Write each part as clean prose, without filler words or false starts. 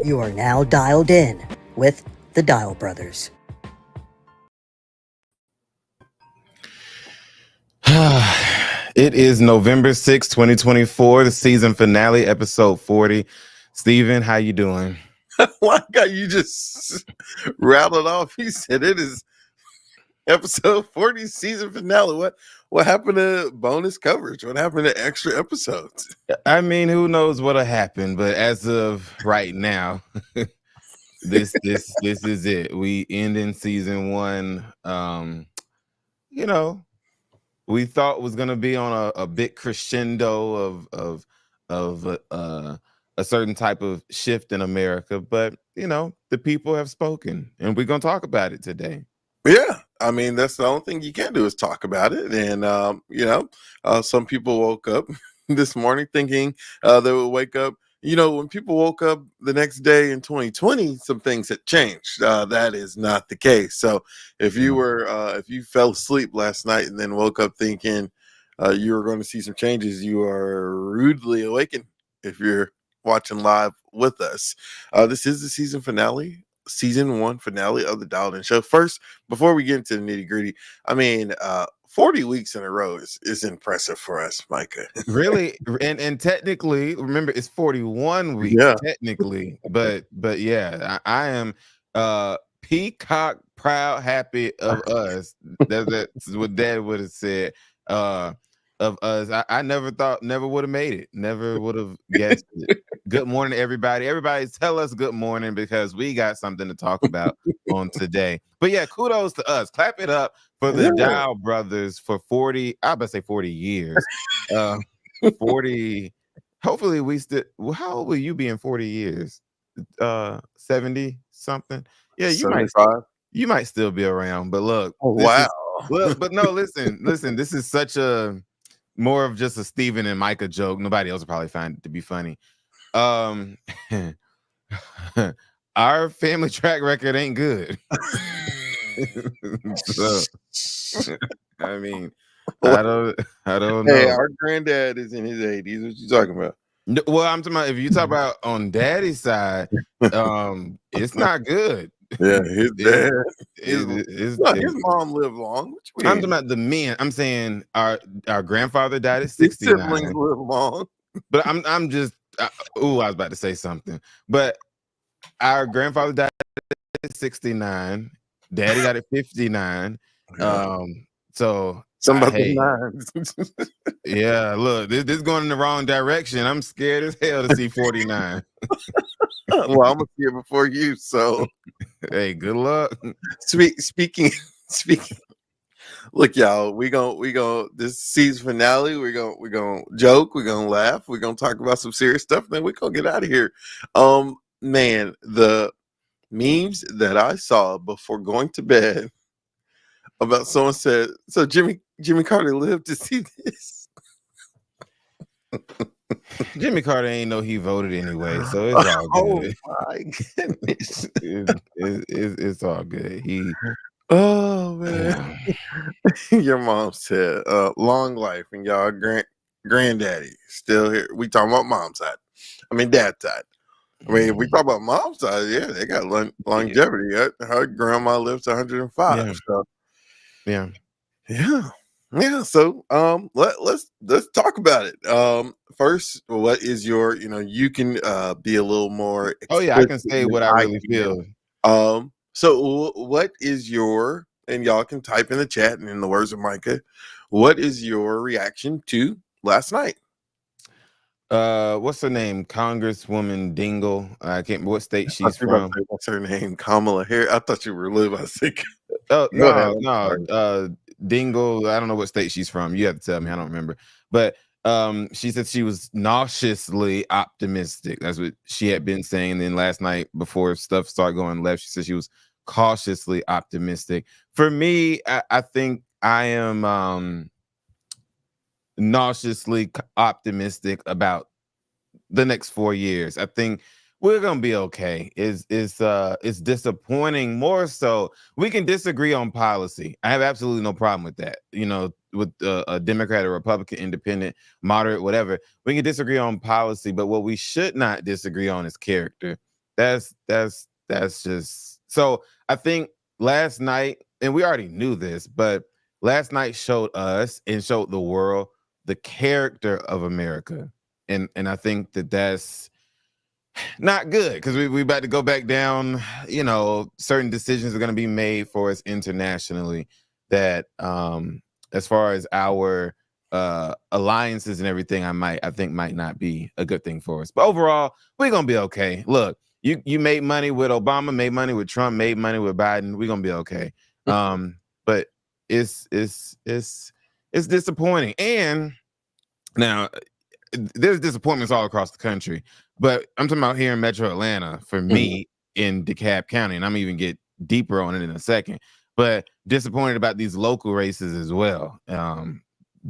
You are now dialed in with the Dial Brothers. It is November 6th, 2024, the season finale, episode 40. Steven, how you doing? Why got you just rattled off? He said it is episode 40, season finale. What happened to bonus coverage? What happened to extra episodes? I mean, who knows what'll happen, but as of right now, this is it. We end in season one. You know, we thought was gonna be on a big crescendo of a certain type of shift in America, but you know, the people have spoken, and we're gonna talk about it today. Yeah, I mean that's the only thing you can do is talk about it. And some people woke up this morning thinking they would wake up. You know, when people woke up the next day in 2020, some things had changed. That is not the case. So if you fell asleep last night and then woke up thinking you were going to see some changes, you are rudely awakened if you're watching live with us. This is the season one finale of the Dialed In Show. First, before we get into the nitty gritty, I mean, 40 weeks in a row is impressive for us, Micah. Really, and technically, remember it's 41 weeks technically, but yeah, I am peacock proud, happy of us. That's what Dad would have said. Of us, I never would have made it, never would have guessed it. Good morning, everybody. Everybody, tell us good morning because we got something to talk about on today. But yeah, kudos to us. Clap it up for the Dial Brothers for 40. I about to say 40 years. 40. Hopefully, we still. How old will you be in 40 years? 70 something. Yeah, you might still be around. But look, but no, listen. This is such a more of just a Steven and Micah joke. Nobody else will probably find it to be funny. Our family track record ain't good. So, I mean, I don't know. Hey, our granddad is in his 80s. What you talking about? No, well, I'm talking about if you talk about on Daddy's side, it's not good. Yeah, his dad. His mom lived long. I'm talking about the men. I'm saying our grandfather died at 69. His siblings live long. But I'm just I was about to say something. But our grandfather died at 69. Daddy died at 59. So somebody yeah, look, this is going in the wrong direction. I'm scared as hell to see 49. Well, I'm gonna see it before you. So hey, good luck. Speaking. Look, y'all, we gonna this season finale. We're gonna joke. We're gonna laugh. We're gonna talk about some serious stuff. Then we're gonna get out of here. Man, the memes that I saw before going to bed about someone said, "So Jimmy Carter lived to see this." Jimmy Carter ain't know he voted anyway, so it's all good. Oh my goodness, it's all good. Oh man, your mom said, "Long life," and y'all granddaddy still here. We talking about mom's side. I mean, dad's side. I mean, if we talk about mom's side, yeah, they got longevity. Her grandma lives 105. Yeah. So. Yeah. So let's talk about it. First, what is your? You can be a little more. Oh yeah, I can say what I really feel. So what is your? And y'all can type in the chat and in the words of Micah, what is your reaction to last night? What's her name? Congresswoman Dingell. I can't. What state she's from? What's her name? Kamala Harris. I thought you were live. I think. Oh no. Dingell. I don't know what state she's from. You have to tell me. I don't remember. But she said she was nauseously optimistic. That's what she had been saying. And then last night, before stuff started going left, she said she was cautiously optimistic. For me, I think I am nauseously optimistic about the next 4 years. I think we're gonna be okay. It's disappointing more so. We can disagree on policy. I have absolutely no problem with that. With a Democrat or Republican, independent, moderate, whatever. We can disagree on policy, but what we should not disagree on is character. That's just so. I think last night, and we already knew this, but last night showed us and showed the world the character of America, and I think that's not good because we about to go back down. You know, certain decisions are going to be made for us internationally that, as far as our alliances and everything, I think might not be a good thing for us. But overall, we're gonna be okay. Look, you made money with Obama, made money with Trump, made money with Biden. We're gonna be okay. But it's disappointing. And now there's disappointments all across the country, but I'm talking about here in Metro Atlanta for me in DeKalb County, and I'm even get deeper on it in a second. But disappointed about these local races as well.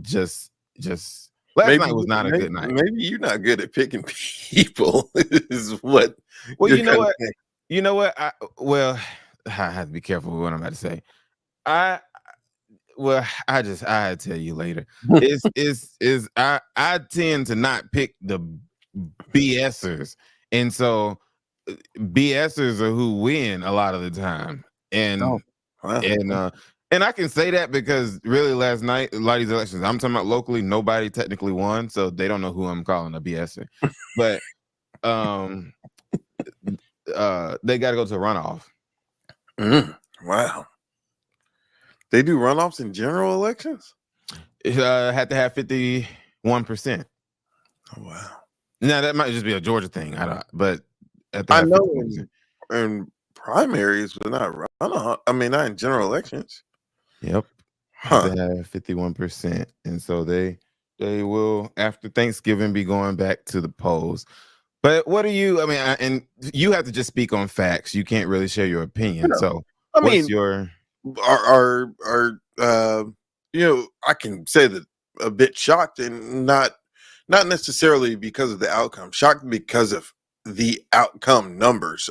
Just last night was not a good night. Maybe you're not good at picking people. Is what? Well, you know what? You know what? I have to be careful with what I'm about to say. I tell you later. I tend to not pick the BSers, and so BSers are who win a lot of the time. And and I can say that because really last night, a lot of these elections, I'm talking about locally, nobody technically won, so they don't know who I'm calling a BSer. But they got to go to a runoff. Wow. They do runoffs in general elections? Had to have 51%. Oh, wow. Now that might just be a Georgia thing. But I know in primaries, but not runoff. I mean, not in general elections. Yep. Have to have 51%. And so they will, after Thanksgiving, be going back to the polls. But what are you, and you have to just speak on facts. You can't really share your opinion. So what's your... I can say that a bit shocked, and not necessarily because of the outcome. Shocked because of the outcome numbers.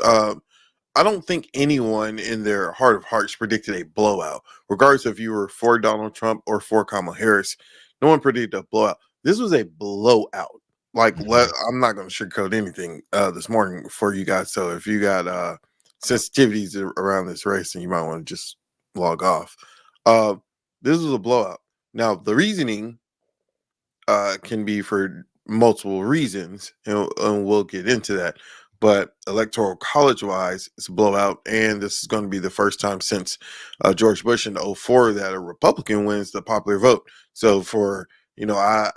I don't think anyone in their heart of hearts predicted a blowout, regardless if you were for Donald Trump or for Kamala Harris. No one predicted a blowout. This was a blowout. Like, I'm not going to sugarcoat anything this morning for you guys. So if you got sensitivities around this race, then you might want to just log off. This was a blowout. Now, the reasoning can be for multiple reasons, and we'll get into that. But electoral college wise, it's a blowout, and this is going to be the first time since George Bush in 2004 that a Republican wins the popular vote. So I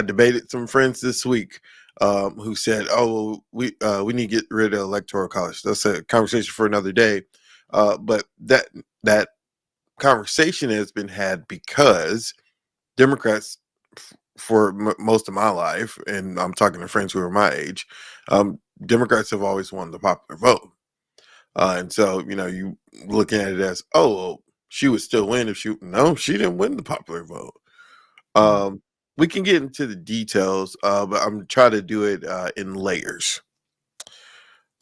debated some friends this week who said, "Oh, we need to get rid of electoral college." That's a conversation for another day. But that conversation has been had because Democrats, for most of my life, and I'm talking to friends who are my age, Democrats have always won the popular vote. And so, you looking at it as, she would still win if she didn't win the popular vote. We can get into the details, but I'm trying to do it in layers.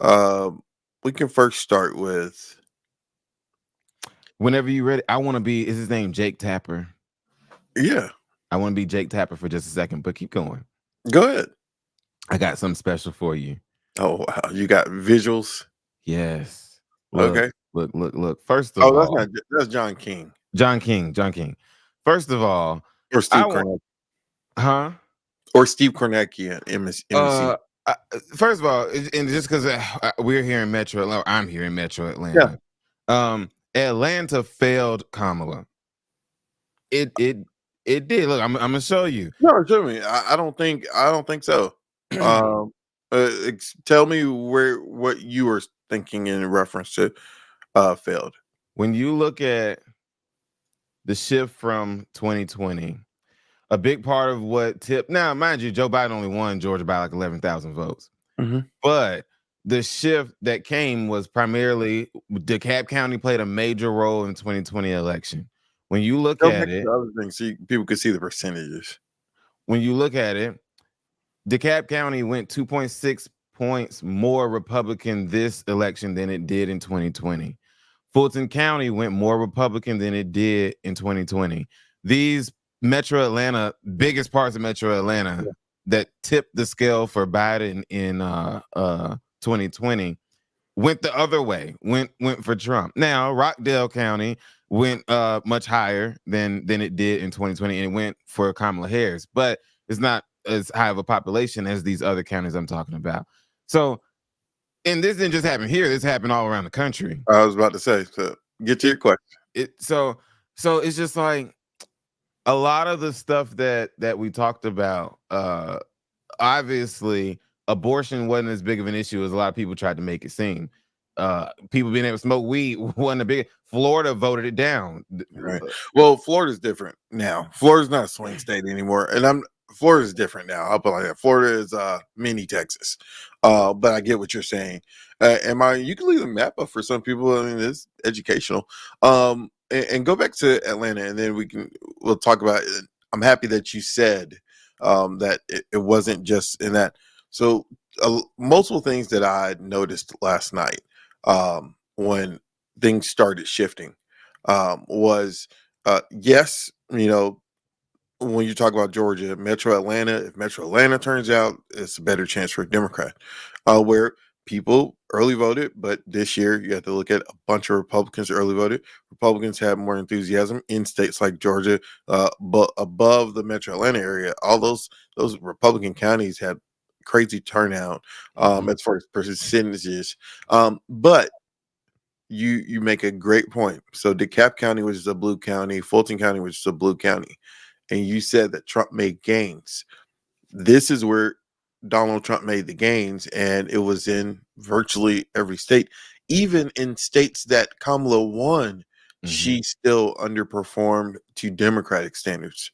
We can first start with... Whenever you're ready, I want to be... Is his name Jake Tapper? Yeah. I want to be Jake Tapper for just a second, but keep going. Go ahead. I got something special for you. Oh, wow. You got visuals? Yes. Okay. Look. First of all... that's John King. John King. First of all... Or Steve Kornacki. Huh? Or Steve Kornacki at MSC. First of all, and just because we're here in Metro Atlanta, I'm here in Metro Atlanta. Yeah. Atlanta failed Kamala. It did. Look, I'm gonna show you. No, show me. I don't think so. Tell me what you were thinking in reference to failed. When you look at the shift from 2020, a big part of what tipped... Now, mind you, Joe Biden only won Georgia by like 11,000 votes. Mm-hmm. But the shift that came was primarily DeKalb County played a major role in 2020 election. When you look at it... other things, so people could see the percentages. When you look at it, DeKalb County went 2.6 points more Republican this election than it did in 2020. Fulton County went more Republican than it did in 2020. These Metro Atlanta, biggest parts of Metro Atlanta that tipped the scale for Biden in 2020 went the other way, went for Trump. Now, Rockdale County went much higher than it did in 2020, and it went for Kamala Harris, but it's not as high of a population as these other counties I'm talking about. So, and this didn't just happen here, this happened all around the country. I was about to say, so get to your question. So it's just like a lot of the stuff that we talked about, obviously abortion wasn't as big of an issue as a lot of people tried to make it seem. People being able to smoke weed wasn't a big. Florida voted it down. Right. Well, Florida's different now. Florida's not a swing state anymore, and Florida's different now. I'll put it like that. Florida is mini Texas. But I get what you're saying. You can leave the map up for some people. I mean, it's educational. And go back to Atlanta, and then we'll talk about it. I'm happy that you said that it wasn't just in that. So multiple things that I noticed last night when things started shifting was yes, when you talk about Georgia, Metro Atlanta, if Metro Atlanta turns out, it's a better chance for a Democrat. Where people early voted, but this year you have to look at a bunch of Republicans early voted. Republicans have more enthusiasm in states like Georgia, but above the Metro Atlanta area, all those Republican counties had crazy turnout as far as percentages. But you make a great point. So DeKalb County, which is a blue county, Fulton County, which is a blue county, and you said that Trump made gains. This is where Donald Trump made the gains, and it was in virtually every state. Even in states that Kamala won, she still underperformed to Democratic standards.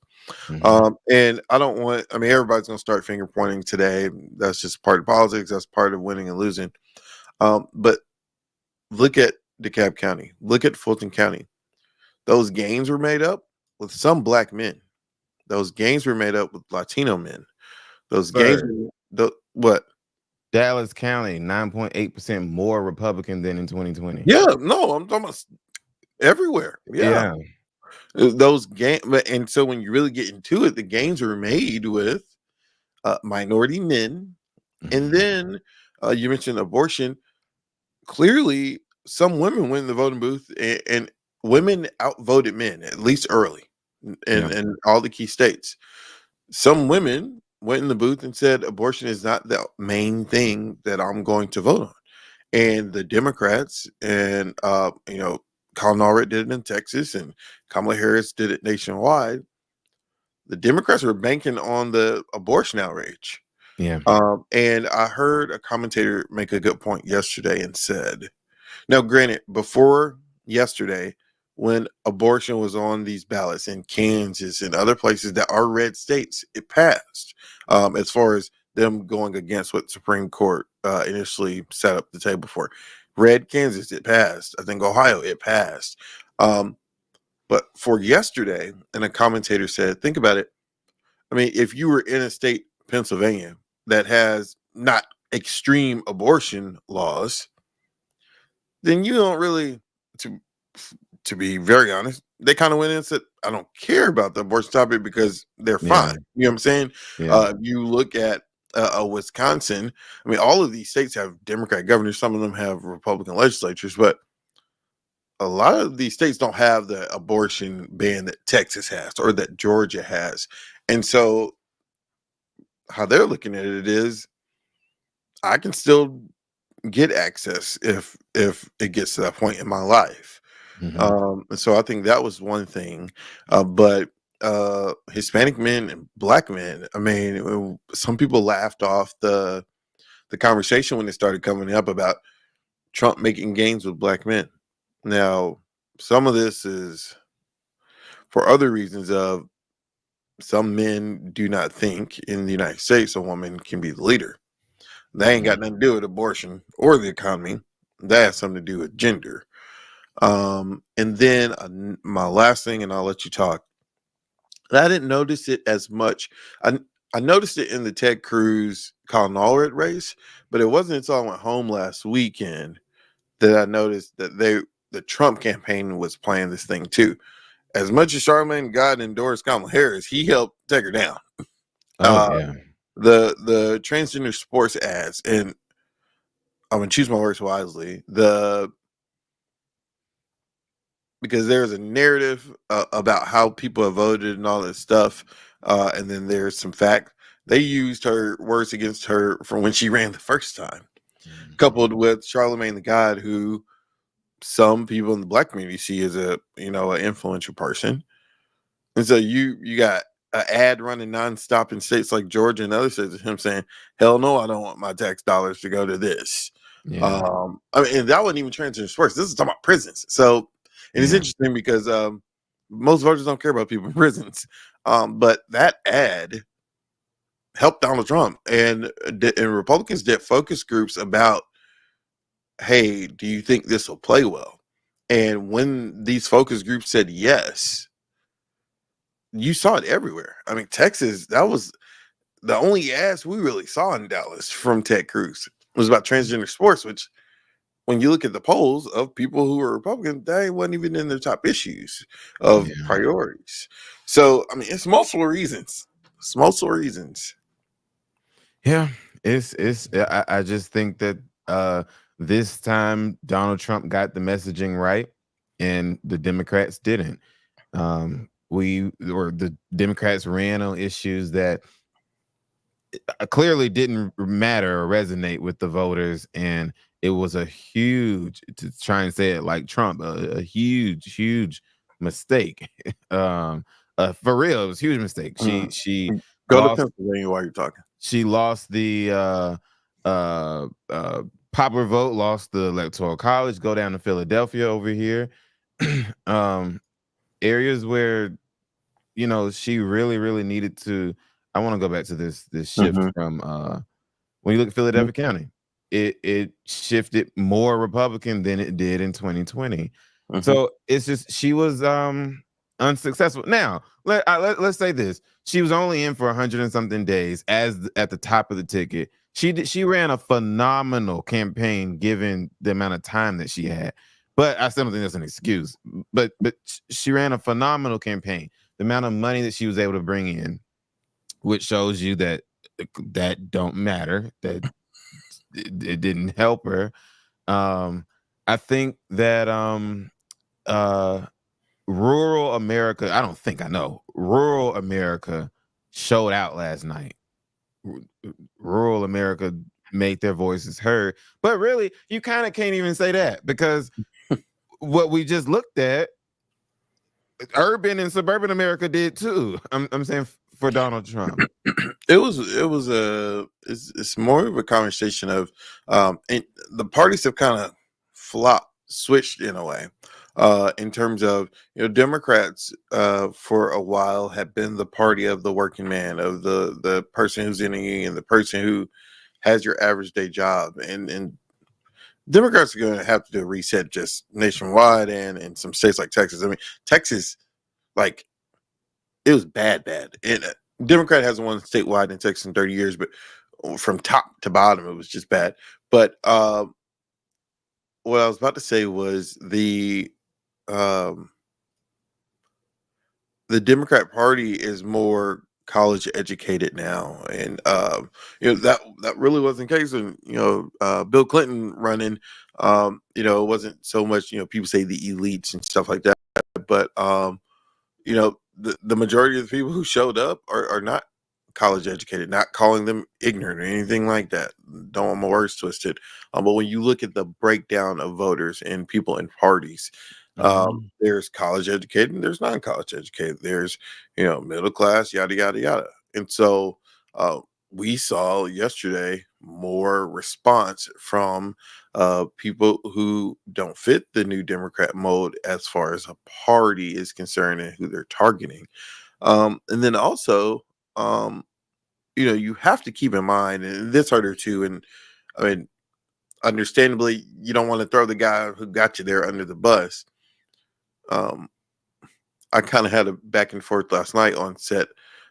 And everybody's going to start finger pointing today. That's just part of politics. That's part of winning and losing. But look at DeKalb County. Look at Fulton County. Those gains were made up with some black men. Those gains were made up with Latino men. Those gains. What? Dallas County, 9.8% more Republican than in 2020. Yeah, no, I'm talking about everywhere. Yeah. Those gains, and so when you really get into it, the gains are made with minority men, and then you mentioned abortion. Clearly, some women went in the voting booth, and women outvoted men, at least early, in all the key states. Some women went in the booth and said abortion is not the main thing that I'm going to vote on. And the Democrats and Colin Allred did it in Texas, and Kamala Harris did it nationwide. The Democrats were banking on the abortion outrage. Yeah. And I heard a commentator make a good point yesterday and said, now granted, before yesterday, when abortion was on these ballots in Kansas and other places that are red states, it passed. As far as them going against what Supreme Court initially set up the table for. Red Kansas, it passed. I think Ohio, it passed. But for yesterday, and a commentator said, think about it. I mean, if you were in a state, Pennsylvania, that has not extreme abortion laws, then you don't really, to be very honest, they kind of went in and said, I don't care about the abortion topic because they're fine. You know what I'm saying? If you look at Wisconsin, I mean, all of these states have Democrat governors. Some of them have Republican legislatures, but a lot of these states don't have the abortion ban that Texas has or that Georgia has. And so how they're looking at it is, I can still get access if it gets to that point in my life. So I think that was one thing. But Hispanic men and black men, I mean, some people laughed off the conversation when it started coming up about Trump making gains with black men. Now, some of this is for other reasons of some men do not think in the United States a woman can be the leader. That ain't got nothing to do with abortion or the economy. That has something to do with gender. And then my last thing, and I'll let you talk. I didn't notice it as much. I noticed it in the Ted Cruz Colin Allred race, but it wasn't until I went home last weekend that I noticed that the Trump campaign was playing this thing too. As much as Charlamagne God endorsed Kamala Harris, he helped take her down. The transgender sports ads, and I'm gonna choose my words wisely. Because there's a narrative about how people have voted and all that stuff, and then there's some fact. They used her words against her from when she ran the first time, coupled with Charlemagne the God, who some people in the black community see as an influential person. And so you got an ad running nonstop in states like Georgia and other states of him saying, "Hell no, I don't want my tax dollars to go to this." Yeah. I mean, and that wasn't even transgender sports. This is talking about prisons. So, and it's Yeah. interesting because most voters don't care about people in prisons. But that ad helped Donald Trump, and Republicans did focus groups about, hey, do you think this will play well? And when these focus groups said yes, you saw it everywhere. I mean, Texas, that was the only ads we really saw in Dallas from Ted Cruz was about transgender sports, which when you look at the polls of people who are Republican, they wasn't even in their top issues of priorities. So, I mean, it's multiple reasons. It's multiple reasons. Yeah, I just think that this time Donald Trump got the messaging right and the Democrats didn't. The Democrats ran on issues that clearly didn't matter or resonate with the voters, and it was a huge, to try and say it like Trump, a huge mistake. For real, it was a huge mistake. She Go to lost. Pennsylvania while you're talking. She lost the popular vote, lost the electoral college. Go down to Philadelphia over here, areas where she really needed to. I want to go back to this shift from when you look at Philadelphia County, it shifted more Republican than it did in 2020. So it's just she was unsuccessful. Now let's say this: she was only in for 100 and something days at the top of the ticket. She ran a phenomenal campaign given the amount of time that she had. But I still don't think that's an excuse. But she ran a phenomenal campaign. The amount of money that she was able to bring in, which shows you that don't matter, that it didn't help her. I think that rural America, I know rural America showed out last night. Rural America made their voices heard, but really you kind of can't even say that, because what we just looked at, urban and suburban America did too. I'm saying for Donald Trump. It's more of a conversation of and the parties have kind of switched in a way, in terms of, Democrats for a while have been the party of the working man, of the person who's in a union, the person who has your average day job, and Democrats are going to have to do a reset just nationwide and in some states like Texas. I mean, Texas, like, it was bad. And Democrat hasn't won statewide in Texas in 30 years, but from top to bottom, it was just bad. But what I was about to say was the Democrat Party is more college educated now, and that really wasn't the case when Bill Clinton running. It wasn't so much people say the elites and stuff like that, but the majority of the people who showed up are not college educated, not calling them ignorant or anything like that. Don't want my words twisted. But when you look at the breakdown of voters and people in parties, there's college educated and there's non-college educated. There's, middle class, yada, yada, yada. And so we saw yesterday more response from people who don't fit the new Democrat mold as far as a party is concerned and who they're targeting. And then also, you have to keep in mind, and this harder too, and I mean, understandably, you don't want to throw the guy who got you there under the bus. I kind of had a back and forth last night on set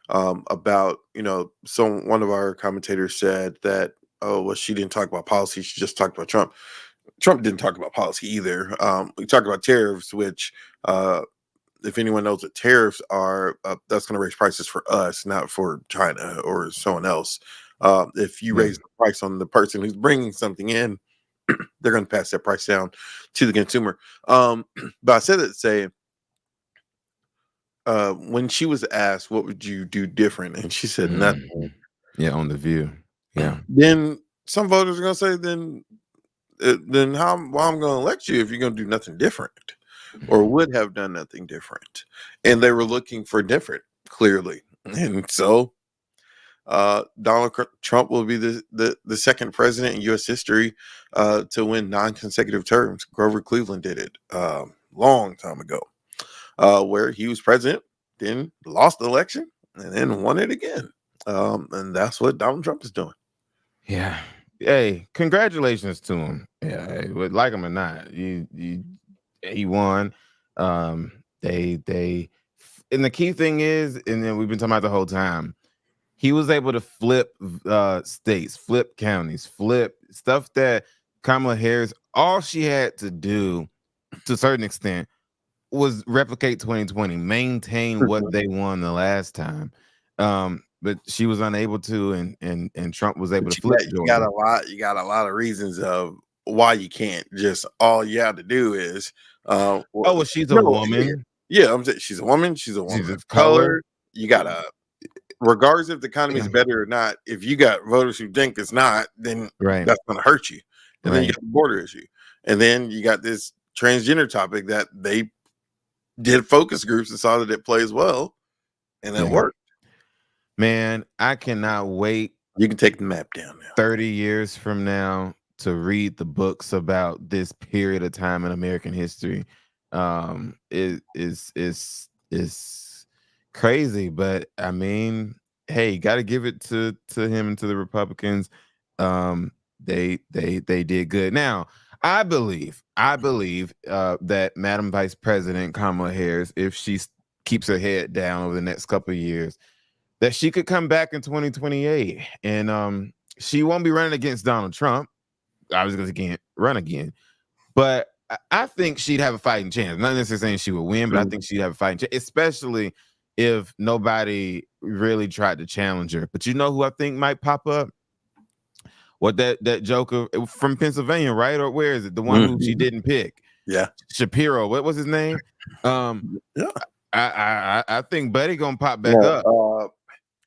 about, one of our commentators said that, oh, well, she didn't talk about policy. She just talked about Trump. Trump didn't talk about policy either. We talked about tariffs, which, if anyone knows what tariffs are, that's going to raise prices for us, not for China or someone else. If you raise the price on the person who's bringing something in, they're going to pass that price down to the consumer. But I said that to say, when she was asked, what would you do different? And she said nothing. Yeah, on The View. Yeah. Then some voters are going to say, then why I'm going to elect you if you're going to do nothing different, or would have done nothing different? And they were looking for different, clearly. And so Donald Trump will be the second president in U.S. history to win 9 consecutive terms. Grover Cleveland did it long time ago, where he was president, then lost the election, and then won it again. And that's what Donald Trump is doing. Yeah. Hey, congratulations to him. Yeah, hey, like him or not, he won. They and the key thing is, and then we've been talking about the whole time, he was able to flip states, flip counties, flip stuff that Kamala Harris, all she had to do to a certain extent was replicate 2020, maintain what they won the last time. But she was unable to, and Trump was able to flip. You got a lot of reasons of why you can't. Just all you have to do is well, she's a woman. Yeah, I'm saying she's a woman. She's a woman of color. You gotta, regardless if the economy is better or not, if you got voters who think it's not, then that's gonna hurt you. And then you got the border issue. And then you got this transgender topic that they did focus groups and saw that it plays well, and it worked. Man, I cannot wait. You can take the map down now. 30 years from now to read the books about this period of time in American history. It is crazy, but I mean, hey, got to give it to him and to the Republicans. They did good. Now, I believe that Madam Vice President Kamala Harris, if she keeps her head down over the next couple of years, that she could come back in 2028, and she won't be running against Donald Trump. Obviously, can't run again, but I think she'd have a fighting chance. Not necessarily saying she would win, but I think she'd have a fighting chance, especially if nobody really tried to challenge her. But you know who I think might pop up? What that joker from Pennsylvania, right? Or where is it? The one who she didn't pick? Yeah, Shapiro. What was his name? I think Buddy gonna pop back up.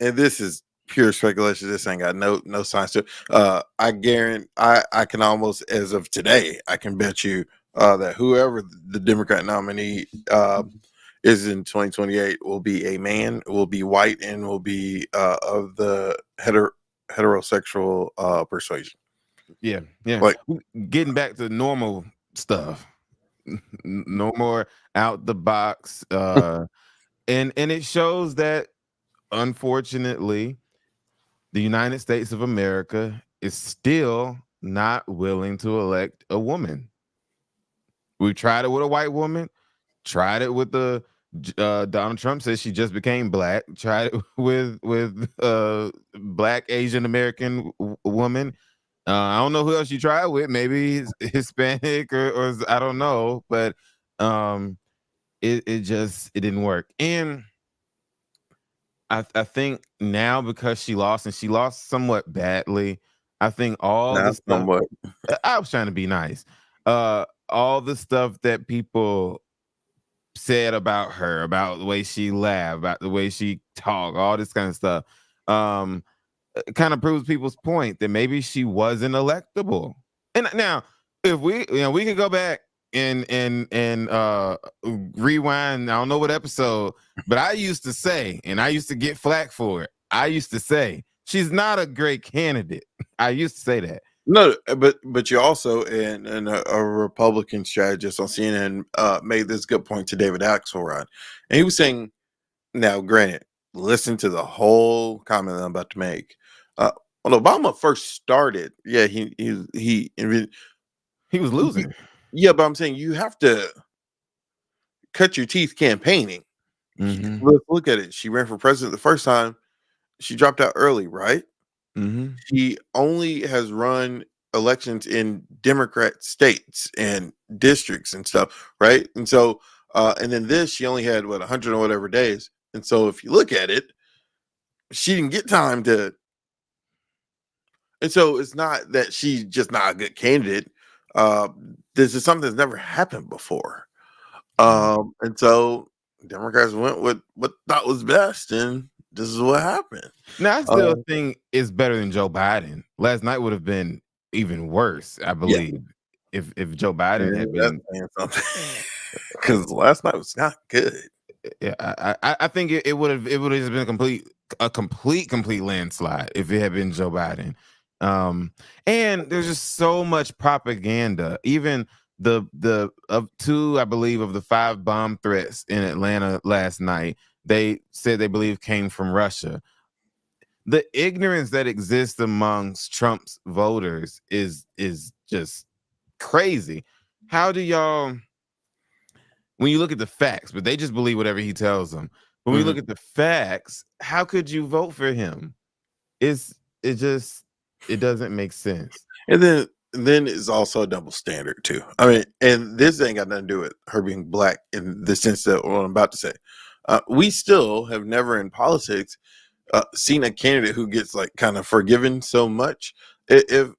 And this is pure speculation. This ain't got no science to it. I guarantee I can almost, as of today, I can bet you that whoever the Democrat nominee is in 2028 will be a man, will be white, and will be of the heterosexual persuasion. Yeah. Like getting back to normal stuff. No more out the box. And it shows that, unfortunately, the United States of America is still not willing to elect a woman. We tried it with a white woman, tried it with the Donald Trump says she just became black, tried it with black Asian American woman. I don't know who else you tried with, maybe Hispanic or I don't know, but it didn't work. And I think now, because she lost, and she lost somewhat badly, I think all the stuff, I was trying to be nice. All the stuff that people said about her, about the way she laughed, about the way she talked, all this kind of stuff, kind of proves people's point that maybe she wasn't electable. And now, if we could go back and rewind, I don't know what episode, but I used to say, and I used to get flack for it, I used to say she's not a great candidate. I used to say that. No, but you also, and a Republican strategist on CNN made this good point to David Axelrod, and he was saying, now granted, listen to the whole comment I'm about to make. When Obama first started, he was losing. Yeah, but I'm saying you have to cut your teeth campaigning. Let's look at it. She ran for president the first time. She dropped out early, right? She only has run elections in Democrat states and districts and stuff, right? And so, and then this, she only had 100 or whatever days. And so, if you look at it, she didn't get time to. And so, it's not that she's just not a good candidate. This is something that's never happened before. Mm. And so Democrats went with what thought was best, and this is what happened. Now, I still think it's better than Joe Biden. Last night would have been even worse, I believe, if Joe Biden had been. Because last night was not good. Yeah, I think it would have just been a complete landslide if it had been Joe Biden. And there's just so much propaganda. Even the of two, I believe, of the 5 bomb threats in Atlanta last night, they said they believe came from Russia. The ignorance that exists amongst Trump's voters is just crazy. How do y'all, when you look at the facts, but they just believe whatever he tells them. When we look at the facts, how could you vote for him? It doesn't make sense. And then it's also a double standard too. I mean, and this ain't got nothing to do with her being black in the sense that what I'm about to say. We still have never in politics seen a candidate who gets like kind of forgiven so much. If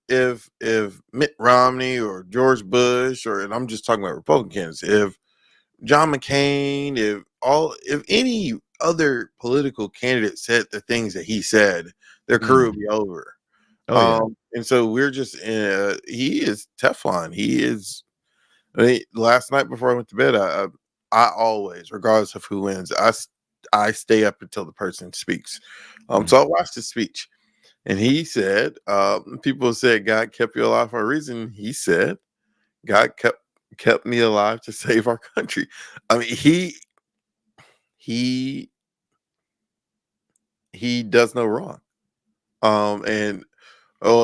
Mitt Romney or George Bush, and I'm just talking about Republican candidates, if John McCain, if any other political candidate said the things that he said, their career would be over. And so we're just he is Teflon. He is. I mean, last night before I went to bed, I always, regardless of who wins, I stay up until the person speaks. So I watched the speech, and he said, people said God kept you alive for a reason. He said, God kept me alive to save our country. I mean, he does no wrong. And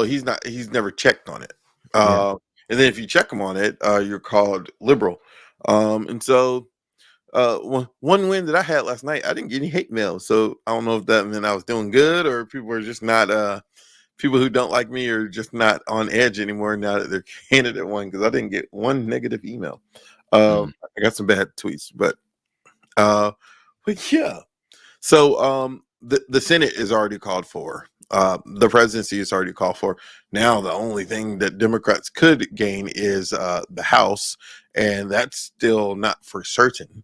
he's never checked on it. And then if you check him on it, you're called liberal. And so one win that I had last night, I didn't get any hate mail. So I don't know if that meant I was doing good or people are just not people who don't like me are just not on edge anymore now that their candidate won, because I didn't get one negative email. I got some bad tweets, but yeah. So the Senate is already called for. The presidency is already called for. Now the only thing that Democrats could gain is the House, and that's still not for certain.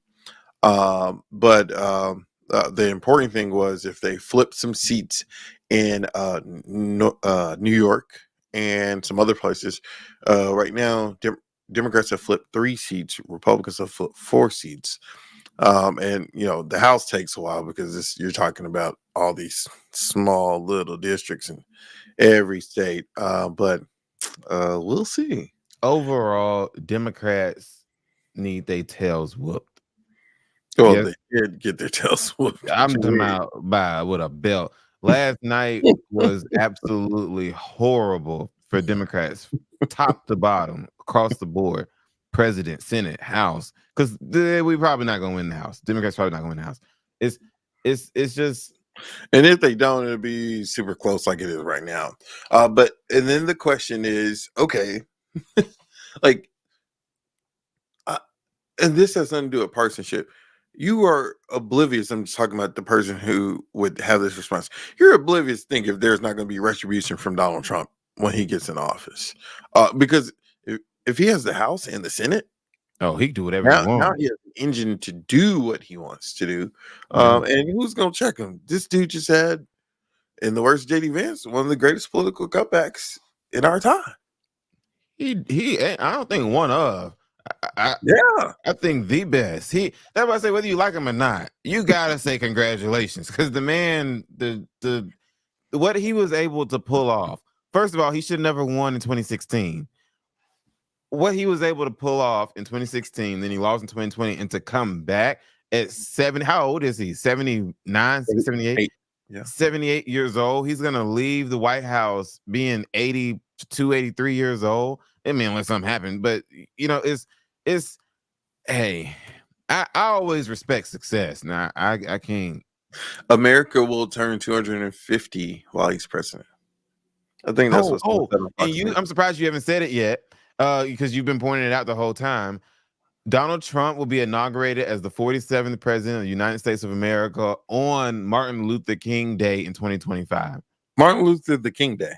But the important thing was if they flip some seats in New York and some other places. Right now, Democrats have flipped 3 seats. Republicans have flipped 4 seats. And the House takes a while because you're talking about all these small little districts in every state. But we'll see. Overall, Democrats need their tails whooped. Well, they did get their tails whooped. I'm talking about with a belt. Last night was absolutely horrible for Democrats, top to bottom, across the board. President, Senate, House, because we probably not gonna win the House. Democrats probably not gonna win the House. It's just, and if they don't, it'll be super close like it is right now. And then the question is, okay, like, and this has nothing to do with partisanship. You are oblivious. I'm just talking about the person who would have this response. You're oblivious to think if there's not going to be retribution from Donald Trump when he gets in office, because if he has the House and the Senate, he can do whatever he wants. Now he has an engine to do what he wants to do. And who's going to check him? This dude just had, in the words of JD Vance, one of the greatest political cutbacks in our time. I don't think one of. I think the best. That's why I say whether you like him or not, you gotta say congratulations, because the man, the what he was able to pull off. First of all, he should never won in 2016. What he was able to pull off in 2016, then he lost in 2020, and to come back at 7, how old is he? 79, 78? 78 years old. He's gonna leave the White House being 82, 83 years old. I mean, unless something happened, but it's hey, I always respect success. Now I can't. America will turn 250 while he's president. I think that's what's and I'm surprised you haven't said it yet, because you've been pointing it out the whole time. Donald Trump will be inaugurated as the 47th president of the United States of America on Martin Luther King Day in 2025. Martin Luther the King Day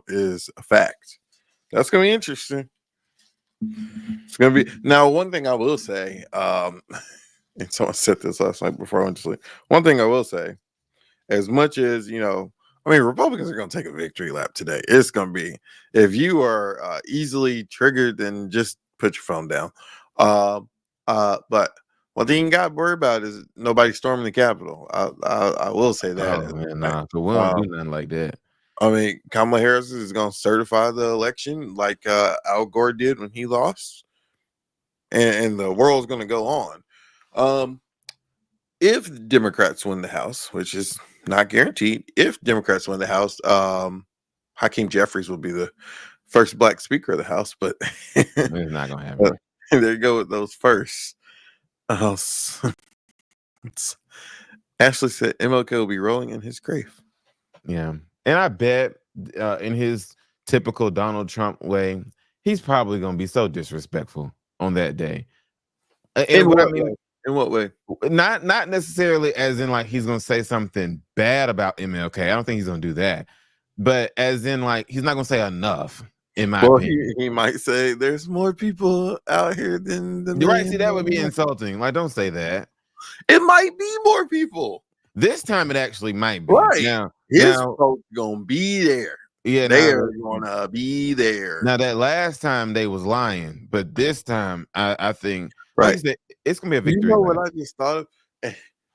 is a fact. That's going to be interesting. It's gonna be now. One thing I will say, and someone said this last night before I went to sleep. One thing I will say, as much as Republicans are gonna take a victory lap today. It's gonna be, if you are easily triggered, then just put your phone down. But one thing you got to worry about is nobody storming the Capitol. I will say that. Oh man, nah, so we don't do nothing like that. I mean, Kamala Harris is going to certify the election like Al Gore did when he lost, and the world's going to go on. If Democrats win the House, which is not guaranteed, if Democrats win the House, Hakeem Jeffries will be the first Black Speaker of the House, but it's not going to happen. There you go with those first. Ashley said MLK will be rolling in his grave. Yeah. And I bet in his typical Donald Trump way, he's probably going to be so disrespectful on that day. In what way? Not necessarily as in like he's going to say something bad about MLK. I don't think he's going to do that. But as in like he's not going to say enough. In my opinion, he might say there's more people out here than the right. See, that would be insulting. Like, don't say that. It might be more people. This time, it actually might be. Right now, his folks gonna be there. Yeah, they're gonna be there. Now that last time they was lying, but this time I think right, like it's gonna be a victory. You know what I just thought of?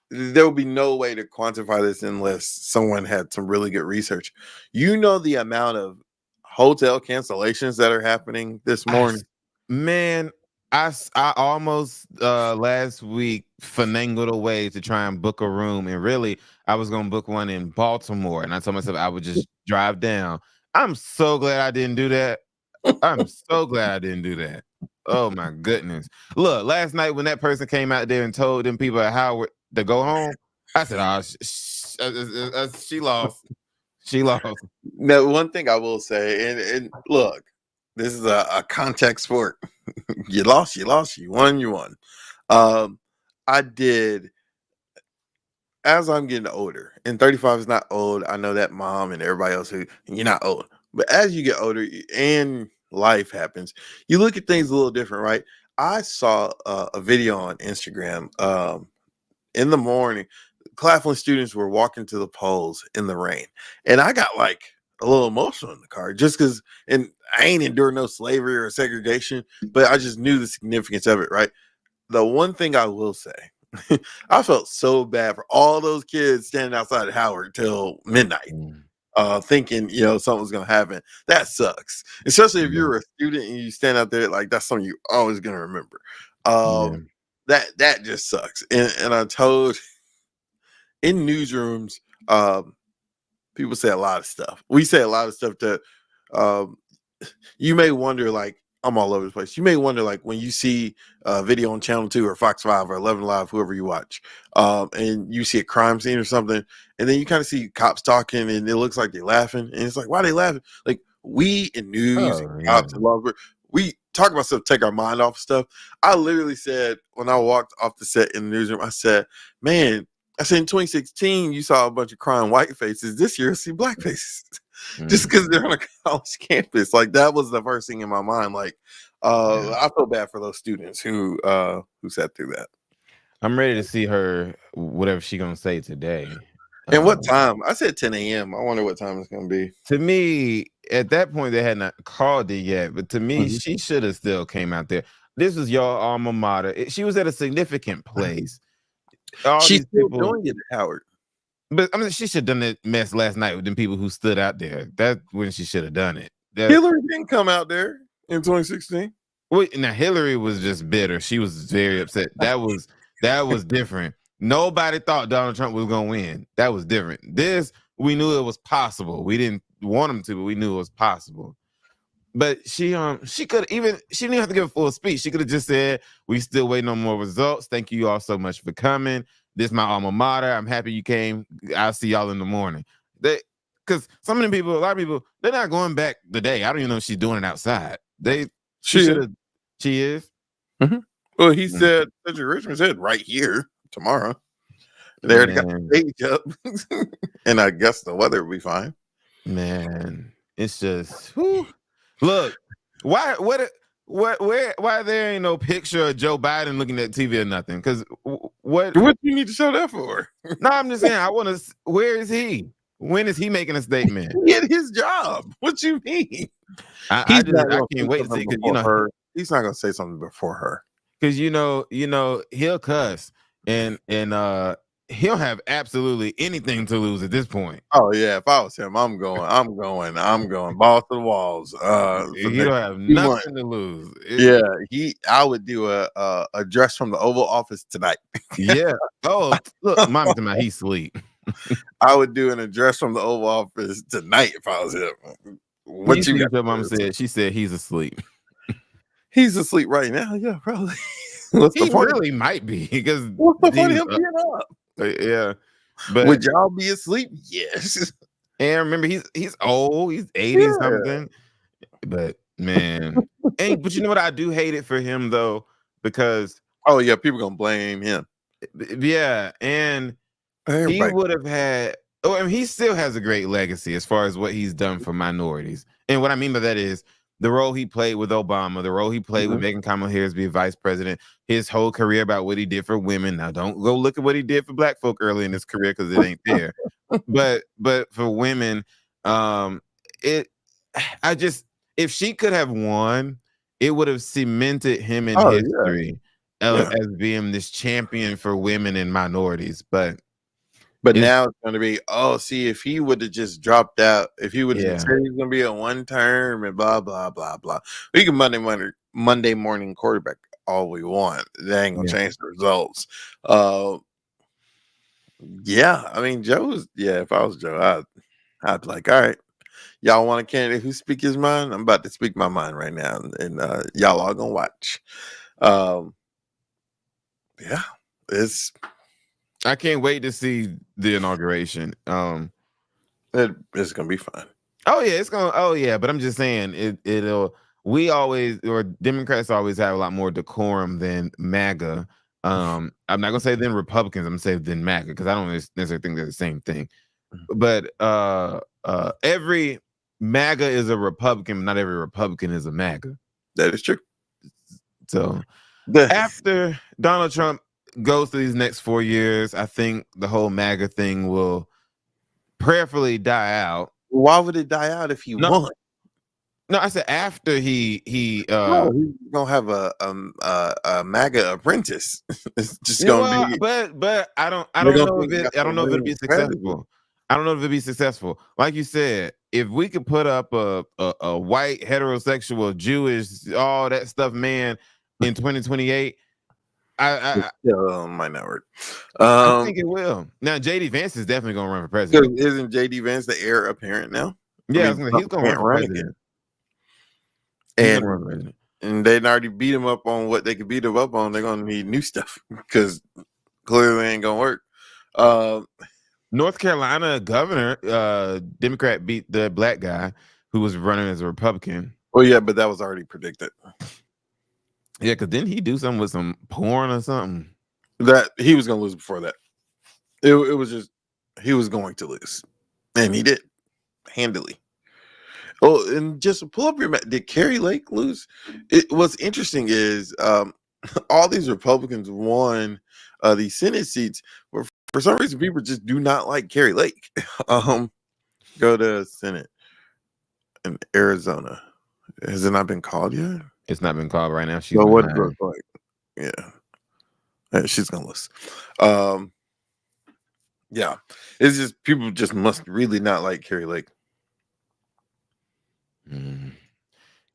There will be no way to quantify this unless someone had some really good research. You know the amount of hotel cancellations that are happening this morning. I almost last week finagled a way to try and book a room, and really I was gonna book one in Baltimore, and I told myself I would just drive down. I'm so glad I didn't do that. I'm so glad I didn't do that. Oh my goodness. Look, last night when that person came out there and told them people at Howard to go home, I said, oh, she lost. She lost. Now, one thing I will say, and look, this is a contact sport. You lost, you won, you won. I did, as I'm getting older, and 35 is not old. I know that mom and everybody else who you're not old. But as you get older and life happens, you look at things a little different, right? I saw a video on Instagram in the morning. Claflin students were walking to the polls in the rain, and I got like a little emotional in the car just because, and I ain't endured no slavery or segregation, but I just knew the significance of it, right? The one thing I will say, I felt so bad for all those kids standing outside Howard till midnight, thinking, something's going to happen. That sucks, especially if you're a student and you stand out there, like that's something you always going to remember. That just sucks. And I told in newsrooms, people say a lot of stuff. We say a lot of stuff that you may wonder, like, I'm all over the place. You may wonder, like, when you see a video on Channel 2 or Fox 5 or 11 Live, whoever you watch, and you see a crime scene or something, and then you kind of see cops talking and it looks like they're laughing. And it's like, why are they laughing? Like, we in news and cops and law, we talk about stuff, take our mind off stuff. I literally said, when I walked off the set in the newsroom, I said, man, I said in 2016, you saw a bunch of crying white faces. This year, I see black faces. Just because they're on a college campus. Like, that was the first thing in my mind. Like, I feel bad for those students who sat through that. I'm ready to see her, whatever she's going to say today. And what time? I said 10 a.m. I wonder what time it's going to be. To me, at that point, they had not called it yet. But to me, she should have still came out there. This was your alma mater. She was at a significant place. She's still doing it at Howard. But I mean, she should have done that mess last night with them people who stood out there. That's when she should have done it. Hillary didn't come out there in 2016. Wait, now Hillary was just bitter. She was very upset. That was different. Nobody thought Donald Trump was gonna win. That was different. This, we knew it was possible. We didn't want him to, but we knew it was possible. But she could even, she didn't have to give a full speech. She could have just said, we still waiting on more results. Thank you all so much for coming. This is my alma mater. I'm happy you came. I'll see y'all in the morning. Because some of them people, a lot of people, they're not going back today. I don't even know if she's doing it outside. She is. Mm-hmm. Well, he said, Cedric Richmond said right here tomorrow. They already got the stage up. And I guess the weather will be fine. Man, it's just, whew. Look, why? What? Why there ain't no picture of Joe Biden looking at TV or nothing? Because what do you need to show that for? No, I'm just saying. I want to. Where is he? When is he making a statement? He did his job. What you mean? I can't wait to see, because her. He's not gonna say something before her. Because he'll cuss and he'll have absolutely anything to lose at this point. Oh yeah, if I was him, I'm going balls to the walls. He don't have nothing to lose. I would do a address from the Oval Office tonight. Yeah. Oh, look, mommy tonight he's asleep. I would do an address from the Oval Office tonight if I was him. What you got? Your mom said? She said he's asleep. He's asleep right now. Yeah, probably. He really might be, because what's the point of him being up? Yeah, but would y'all be asleep? Yes. And remember, he's old. He's 80 something. But man, but you know what? I do hate it for him though, because people gonna blame him. Yeah, and he would have had. Oh, I mean, he still has a great legacy as far as what he's done for minorities. And what I mean by that is the role he played with Obama, the role he played with making Kamala Harris be vice president, his whole career about what he did for women. Now, don't go look at what he did for black folk early in his career, because it ain't there. but for women, if she could have won, it would have cemented him in history as being this champion for women and minorities. But now it's going to be, if he would have just dropped out, if he would have said he's going to be a one term and blah, blah, blah, blah. We can Monday morning quarterback all we want. That ain't going to change the results. I mean, if I was Joe, I'd be like, all right, y'all want a candidate who speak his mind? I'm about to speak my mind right now. And y'all all going to watch. I can't wait to see the inauguration. It's gonna be fun. But I'm just saying Democrats always have a lot more decorum than MAGA. I'm not gonna say than Republicans. I'm gonna say than MAGA, because I don't necessarily think they're the same thing. But every MAGA is a Republican, but not every Republican is a MAGA. That is true. So after Donald Trump goes through these next 4 years, I think the whole MAGA thing will prayerfully die out. Why would it die out if he won? No, I said after he's gonna have a MAGA apprentice. It's just gonna be. But I don't know if it'll be successful. I don't know if it'll be successful. Like you said, if we could put up a white heterosexual Jewish all that stuff man in 2028. I might not work. I think it will. Now, JD Vance is definitely going to run for president. Isn't JD Vance the heir apparent now? Yeah, he's going to run for president. And they already beat him up on what they could beat him up on. They're going to need new stuff, because clearly ain't going to work. North Carolina governor, Democrat beat the black guy who was running as a Republican. Oh yeah, but that was already predicted. Yeah, because didn't he do something with some porn or something? That he was going to lose before that. It was just, he was going to lose. And he did. Handily. Oh, and just pull up your map. Did Kari Lake lose? What's interesting is all these Republicans won these Senate seats, but for some reason people just do not like Kari Lake. Go to Senate in Arizona. Has it not been called yet? It's not been called right now. She's what does it look like? Yeah, she's gonna lose. Yeah, it's just people just must really not like Kari Lake.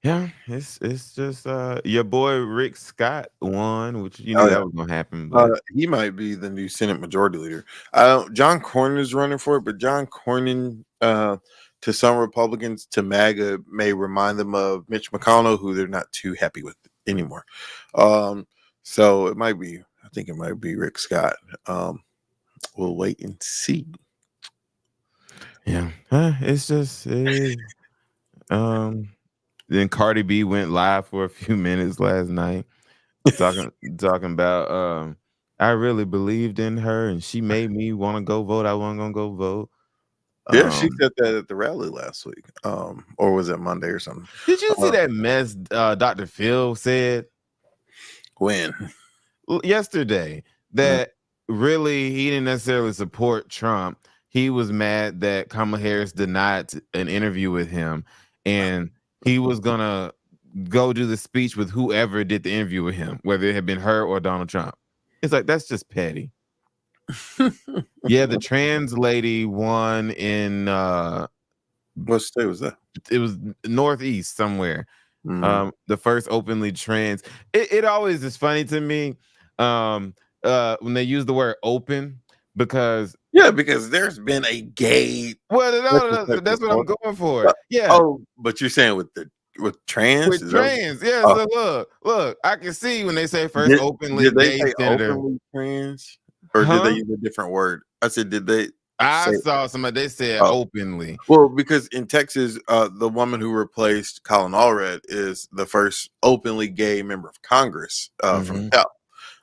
Yeah, it's just your boy Rick Scott won, which you knew that was gonna happen. But he might be the new Senate Majority Leader. John Cornyn is running for it, but John Cornyn, to some Republicans, to MAGA, may remind them of Mitch McConnell, who they're not too happy with anymore. So it might be. I think it might be Rick Scott. We'll wait and see. Yeah, it's just. Then Cardi B went live for a few minutes last night, talking about I really believed in her and she made me want to go vote. I wasn't gonna go vote. Yeah, she said that at the rally last week, or was it Monday or something? Did you see that mess Dr. Phil said? When? Yesterday, that really he didn't necessarily support Trump. He was mad that Kamala Harris denied an interview with him, and he was gonna go do the speech with whoever did the interview with him, whether it had been her or Donald Trump. It's like, that's just petty. Yeah, the trans lady won in what state was that? It was Northeast somewhere. The first openly trans. It always is funny to me when they use the word open, because there's been a gay. Well, that's what I'm going for. Yeah. Oh, but you're saying with trans? With trans, yeah. So look, I can see when they say first openly did they gay say senator. openly trans, or did they use a different word? I said, did they? I saw somebody, they said openly. Well, because in Texas, the woman who replaced Colin Allred is the first openly gay member of Congress from the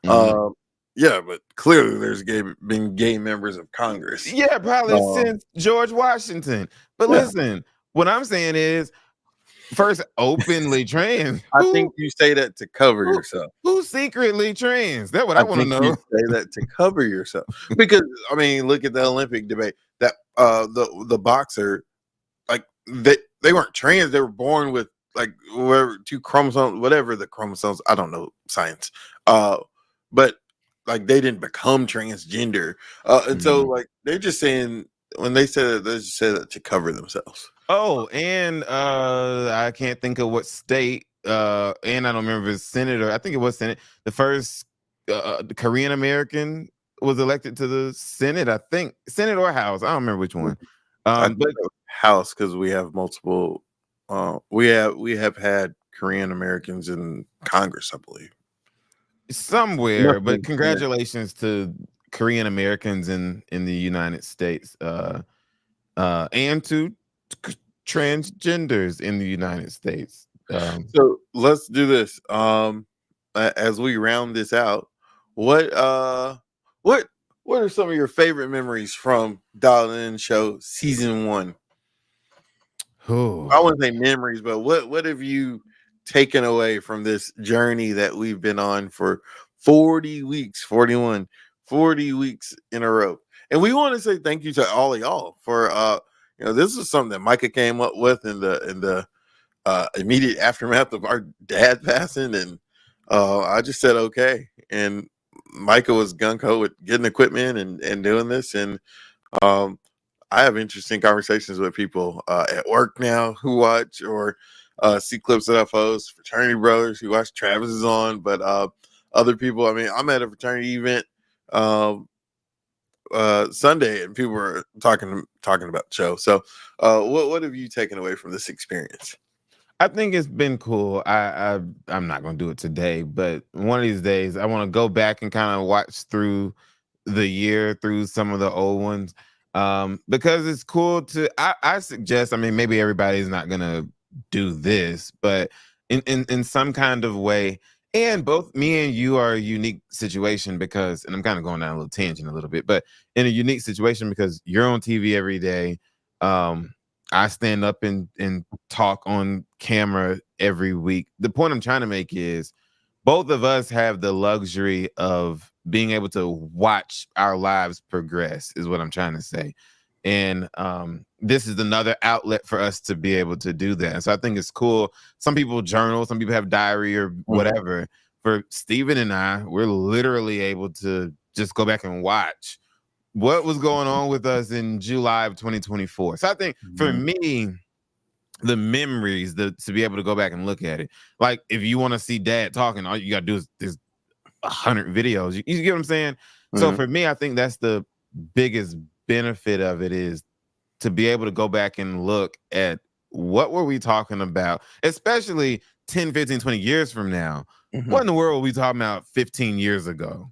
South. Yeah, but clearly there's been gay members of Congress. Yeah, probably since George Washington. But listen, what I'm saying is, first openly trans. I think you say that to cover yourself. Who's secretly trans? That's what I want to know. You say that to cover yourself, because I mean, look at the Olympic debate. That the boxer, like they weren't trans. They were born with like whatever 2 chromosomes, whatever the chromosomes. I don't know science. But like they didn't become transgender. And so like they're just saying, when they said it, they just said that to cover themselves. Oh, and I can't think of what state, and I don't remember if it's Senate, or I think it was Senate. The first Korean American was elected to the Senate, I think. Senate or House. I don't remember which one. But House, because we have multiple we have had Korean Americans in Congress, I believe. Somewhere, but congratulations to Korean Americans in the United States, and to transgenders in the United States. So let's do this. As we round this out, what are some of your favorite memories from Dial In Show season 1? I wouldn't say memories, but what have you taken away from this journey that we've been on for 40 weeks, 40 weeks in a row? And we want to say thank you to all of y'all for this is something that Micah came up with in the immediate aftermath of our dad passing, and I just said okay, and Micah was gung-ho with getting equipment and doing this, and I have interesting conversations with people at work now who watch or see clips that I post, fraternity brothers who watch Travis is on, but other people. I mean, I'm at a fraternity event Sunday, and people were talking about the show. So what have you taken away from this experience? I think it's been cool. I'm not going to do it today, but one of these days I want to go back and kind of watch through the year, through some of the old ones, because it's cool to. I suggest. I mean, maybe everybody's not going to do this, but in some kind of way. And both me and you are a unique situation because, and I'm kind of going down a little tangent a little bit, but in a unique situation because you're on TV every day. I stand up and talk on camera every week. The point I'm trying to make is both of us have the luxury of being able to watch our lives progress, is what I'm trying to say. And this is another outlet for us to be able to do that. And so I think it's cool. Some people journal, some people have diary or whatever. For Steven and I, we're literally able to just go back and watch what was going on with us in July of 2024. So I think for me, the memories, to be able to go back and look at it, like if you want to see dad talking, all you got to do is there's 100 videos. You get what I'm saying? So for me, I think that's the biggest benefit of it, is to be able to go back and look at what were we talking about, especially 10, 15, 20 years from now. What in the world were we talking about 15 years ago?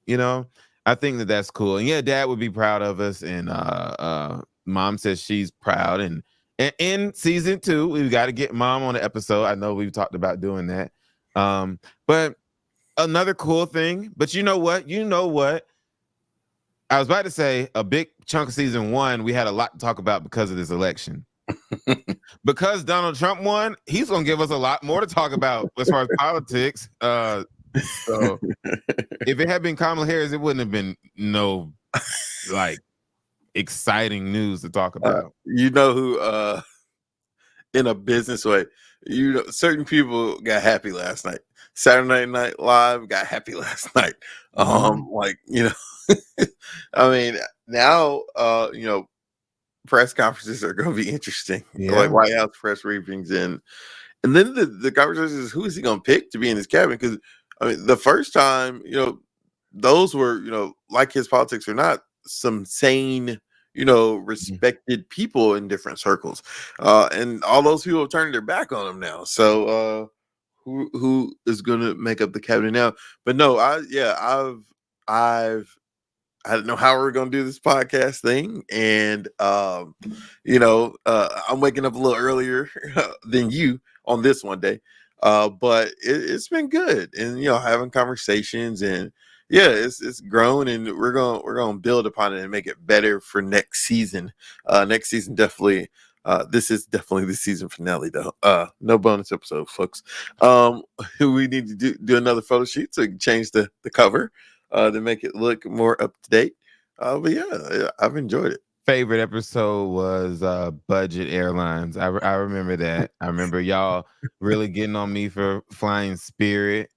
You know, I think that's cool. And yeah, dad would be proud of us. And mom says she's proud. And in season 2, we've got to get mom on the episode. I know we've talked about doing that. But another cool thing, but you know what? I was about to say a big chunk of season 1, we had a lot to talk about because of this election. Because Donald Trump won, he's gonna give us a lot more to talk about as far as politics. So if it had been Kamala Harris, it wouldn't have been no like exciting news to talk about. You know who in a business way, you know, certain people got happy last night. Saturday Night Live got happy last night. Like, you know, I mean, now you know, press conferences are going to be interesting. Like White House press briefings, and then the conversation is, who is he going to pick to be in his cabinet? Because I mean, the first time, you know, those were, you know, like his politics or not, some sane, you know, respected people in different circles, and all those people have turned their back on him now. So who is going to make up the cabinet now? But no, I don't know how we're going to do this podcast thing. And, you know, I'm waking up a little earlier than you on this one day. But it's been good. And, you know, having conversations, and yeah, it's grown, and we're going to build upon it and make it better for next season. Next season, definitely. This is definitely the season finale, though. No bonus episode, folks. We need to do another photo shoot so we can change the cover to make it look more up to date. But yeah, I've enjoyed it. Favorite episode was Budget Airlines. I remember that. I remember y'all really getting on me for flying Spirit.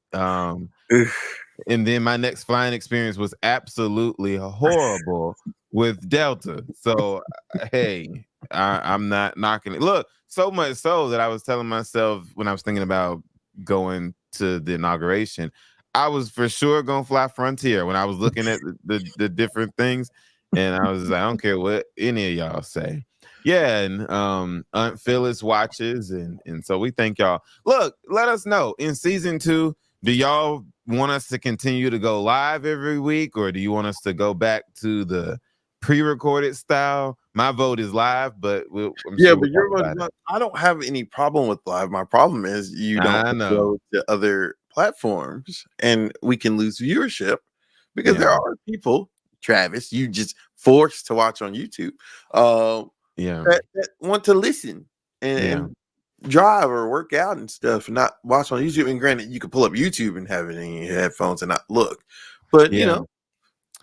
And then my next flying experience was absolutely horrible with Delta. So hey, I'm not knocking it. Look, so much so that I was telling myself when I was thinking about going to the inauguration, I was for sure gonna fly Frontier when I was looking at the different things, and I was like, I don't care what any of y'all say. Yeah, and Aunt Phyllis watches, and so we thank y'all. Look, let us know in season 2. Do y'all want us to continue to go live every week, or do you want us to go back to the pre-recorded style? My vote is live, but but your vote is not. I don't have any problem with live. My problem is you don't go to other platforms, and we can lose viewership because there are people, Travis, you just forced to watch on YouTube, that want to listen and drive or work out and stuff, and not watch on YouTube. And granted, you can pull up YouTube and have it in your headphones and not look, but you know,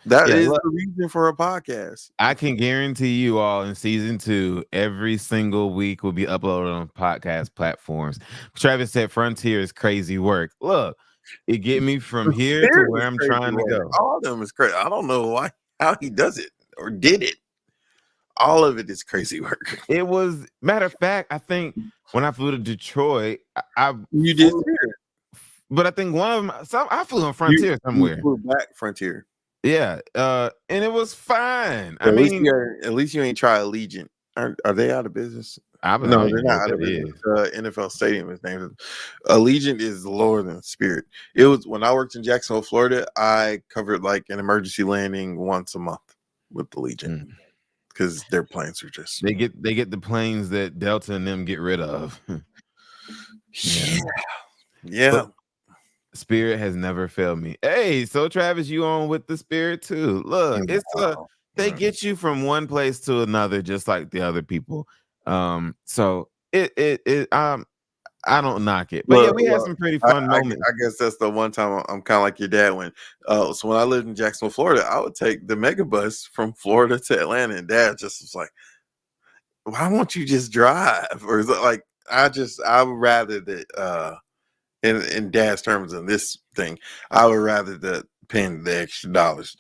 that is the reason for a podcast. I can guarantee you all in season 2, every single week will be uploaded on podcast platforms. Travis said Frontier is crazy work. Look, it get me from here to where I'm trying to go. All of them is crazy. I don't know how he does it or did it. All of it is crazy work. It was, matter of fact, I think when I flew to Detroit, you did, but I think one of them, I flew on Frontier somewhere. You flew back Frontier. Yeah, and it was fine. At least you ain't try Allegiant. Are they out of business? No, they're not out of business. NFL Stadium is named Allegiant. Is lower than Spirit. It was when I worked in Jacksonville, Florida. I covered like an emergency landing once a month with Allegiant because their planes are just they get the planes that Delta and them get rid of. Yeah. But Spirit has never failed me. Hey, so Travis, you on with the Spirit too? Look, they get you from one place to another, just like the other people. So I don't knock it, but we had some pretty fun moments. I guess that's the one time I'm kind of like your dad when. So when I lived in Jacksonville, Florida, I would take the megabus from Florida to Atlanta, and Dad just was like, "Why won't you just drive?" Or is it like I would rather that. In Dad's terms in this thing, I would rather that paying the extra dollars.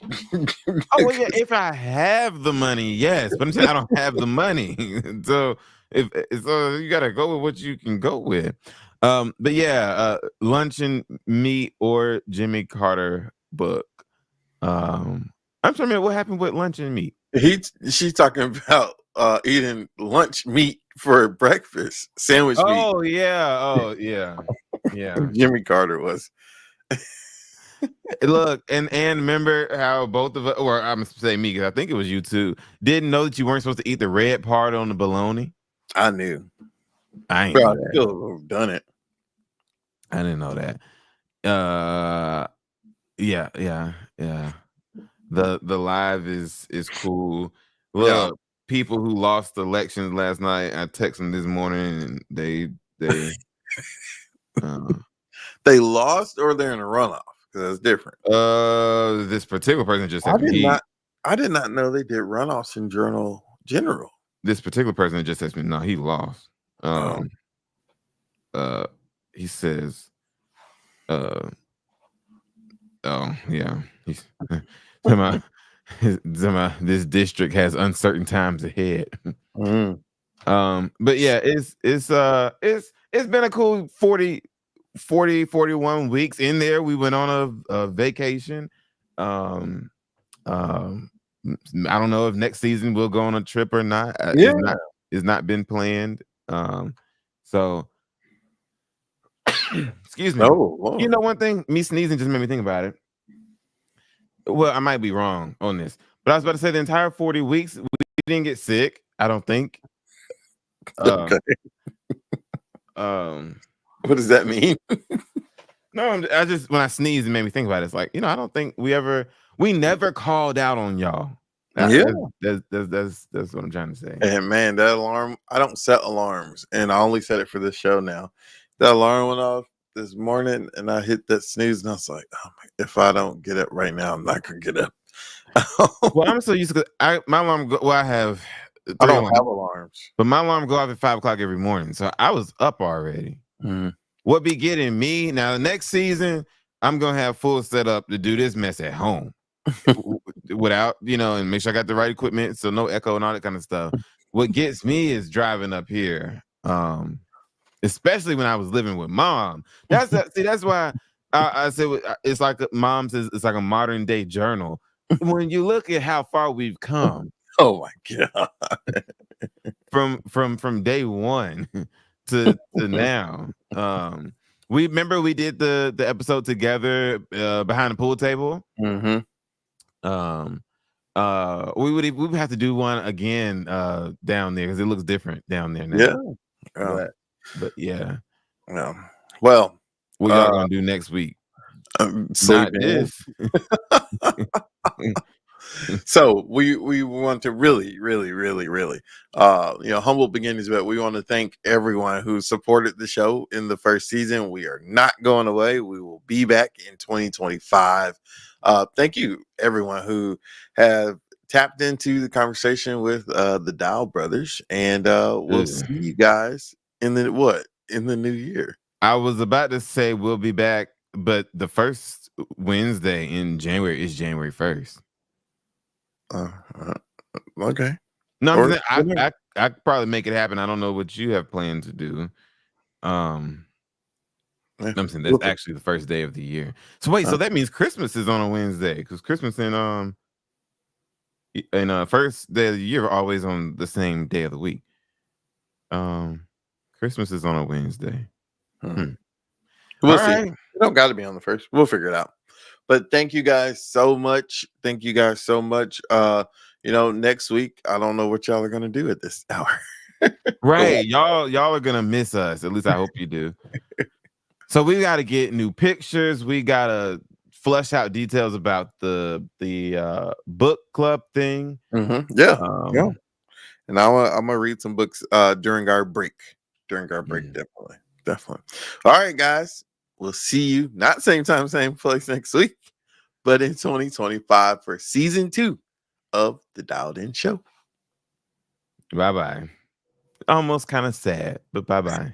If I have the money, yes, but I'm saying I don't have the money, so you gotta go with what you can go with. But yeah, Luncheon Meat or Jimmy Carter book. I'm trying to remember what happened with Luncheon Meat. She's talking about eating lunch meat for breakfast, sandwich meat. Oh yeah. Jimmy Carter was. Look, and remember how both of us, or I'm gonna say me, because I think it was you too, didn't know that you weren't supposed to eat the red part on the bologna. I knew. I ain't know still done it. I didn't know that. Yeah. the live is cool. Look, people who lost elections last night, I texted them this morning, and they they lost or they're in a runoff, because that's different. This particular person just I did not know they did runoffs in general. This particular person just says me, no, he lost. He says, oh yeah, he's this district has uncertain times ahead. But yeah, it's been a cool 41 weeks in there. We went on a vacation. I don't know if next season we'll go on a trip or not. It's not been planned. So excuse me. Oh, you know, one thing, me sneezing just made me think about it. Well, I might be wrong on this, but I was about to say the entire 40 weeks we didn't get sick. I don't think. Okay. What does that mean? No, I just, when I sneezed, it made me think about it. It's like, you know, I don't think we never called out on y'all. That's what I'm trying to say. And man, that alarm, I don't set alarms, and I only set it for this show now. That alarm went off this morning, and I hit that snooze, and I was like, oh my, if I don't get up right now, I'm not gonna get up. Well, I'm so used to my alarm. I don't have alarms, but my alarm go off at 5 o'clock every morning, so I was up already. What be getting me now? The next season, I'm gonna have full setup to do this mess at home, without, you know, and make sure I got the right equipment, so no echo and all that kind of stuff. What gets me is driving up here, especially when I was living with mom. That's why I said it's like mom says it's like a modern day journal. When you look at how far we've come, oh my god, from day one to now. We remember we did the episode together behind the pool table. We would have to do one again down there because it looks different down there now. But yeah. Well, what y'all gonna do next week? Not this. So we want to really humble beginnings, but we want to thank everyone who supported the show in the first season. We are not going away. We will be back in 2025. Thank you everyone who have tapped into the conversation with the Dial Brothers, and we'll see you guys in the new year. I was about to say we'll be back, but the first Wednesday in January is January 1st. Okay. No, I could probably make it happen. I don't know what you have planned to do. I'm saying that's actually the first day of the year. So wait, so that means Christmas is on a Wednesday, because Christmas and first day of the year are always on the same day of the week. Christmas is on a Wednesday. We'll see. Right. It don't got to be on the first. We'll figure it out. But thank you guys so much. Next week, I don't know what y'all are gonna do at this hour. Right. Y'all are gonna miss us. At least I hope you do. So we gotta get new pictures. We gotta flush out details about the book club thing. Yeah. And I'm gonna read some books during our break. Definitely. All right, guys. We'll see you not same time, same place next week, but in 2025 for season 2 of the Dialed In Show. Bye-bye. Almost kind of sad, but bye-bye.